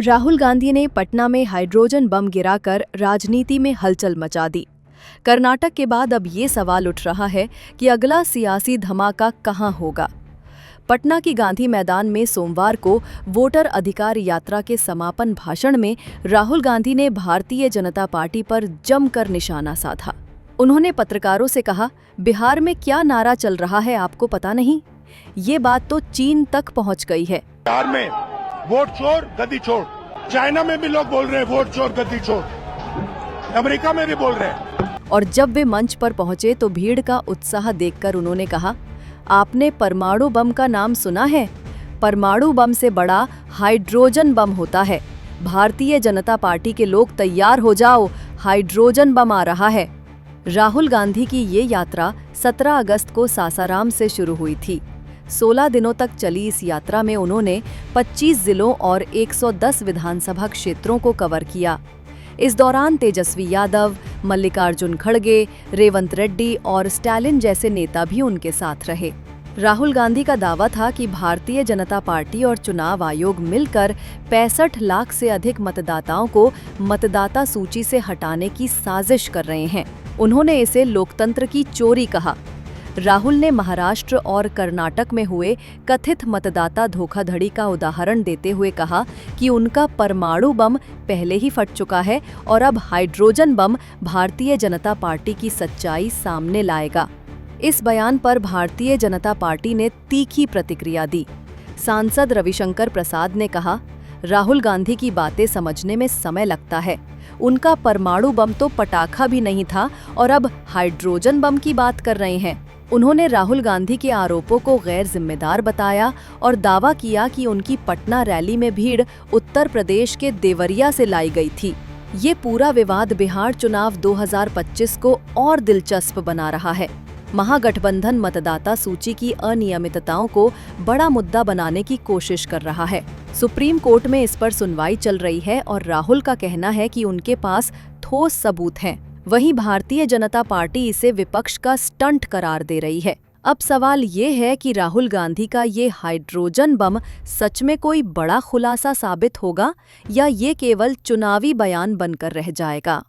राहुल गांधी ने पटना में hydrogen bomb गिराकर राजनीति में हलचल मचा दी। कर्नाटक के बाद अब ये सवाल उठ रहा है कि अगला सियासी धमाका कहां होगा। पटना की गांधी मैदान में सोमवार को वोटर अधिकार यात्रा के समापन भाषण में राहुल गांधी ने भारतीय जनता पार्टी पर जमकर निशाना साधा। उन्होंने पत्रकारों से कहा, बिहार में क्या नारा चल रहा है आपको पता नहीं? ये बात तो चीन तक पहुंच गई है। बिहार में वोट चोर गद्दी छोड़, चाइना में भी लोग बोल रहे हैं वोट चोर गद्दी छोड़, अमेरिका में भी बोल रहे हैं। और जब वे मंच पर पहुंचे तो भीड़ का उत्साह देखकर उन्होंने कहा, आपने परमाणु बम का नाम सुना है? परमाणु बम से बड़ा हाइड्रोजन बम होता है। भारतीय जनता पार्टी के लोग तैयार हो जाओ, हाइड्रोजन बम आ रहा है। राहुल गांधी की ये यात्रा 17 अगस्त को सासाराम से शुरू हुई थी। 16 दिनों तक चली इस यात्रा में उन्होंने 25 जिलों और 110 विधानसभा क्षेत्रों को कवर किया। इस दौरान तेजस्वी यादव, मल्लिकार्जुन खड़गे, रेवंत रेड्डी और स्टालिन जैसे नेता भी उनके साथ रहे। राहुल गांधी का दावा था कि भारतीय जनता पार्टी और चुनाव आयोग मिलकर 65 लाख से अधिक मतदाताओं को मतदाता सूची से हटाने की साजिश कर रहे हैं। उन्होंने इसे लोकतंत्र की चोरी कहा। राहुल ने महाराष्ट्र और कर्नाटक में हुए कथित मतदाता धोखाधड़ी का उदाहरण देते हुए कहा कि उनका परमाणु बम पहले ही फट चुका है और अब hydrogen bomb Bharatiya Janata party की सच्चाई सामने लाएगा। इस बयान पर भारतीय जनता पार्टी ने तीखी प्रतिक्रिया दी। सांसद रविशंकर प्रसाद ने कहा, राहुल गांधी की बातें समझने में समय लगता है। उनका परमाणु बम तो पटाखा भी नहीं था और अब हाइड्रोजन बम की बात कर रहे हैं। उन्होंने राहुल गांधी के आरोपों को गैर जिम्मेदार बताया और दावा किया कि उनकी पटना रैली में भीड़ उत्तर प्रदेश के देवरिया से लाई गई थी। ये पूरा विवाद बिहार चुनाव 2025 को और दिलचस्प बना रहा है। महागठबंधन मतदाता सूची की अनियमितताओं को बड़ा मुद्दा बनाने की कोशिश कर रहा है। सुप्रीम कोर्ट में इस पर सुनवाई चल रही है और राहुल का कहना है कि उनके पास ठोस सबूत हैं। वहीं भारतीय जनता पार्टी इसे विपक्ष का स्टंट करार दे रही है। अब सवाल ये है कि राहुल गांधी का ये हाइड्रोजन बम सच में कोई बड़ा खुलासा साबित होगा या ये केवल चुनावी बयान बनकर रह जाएगा।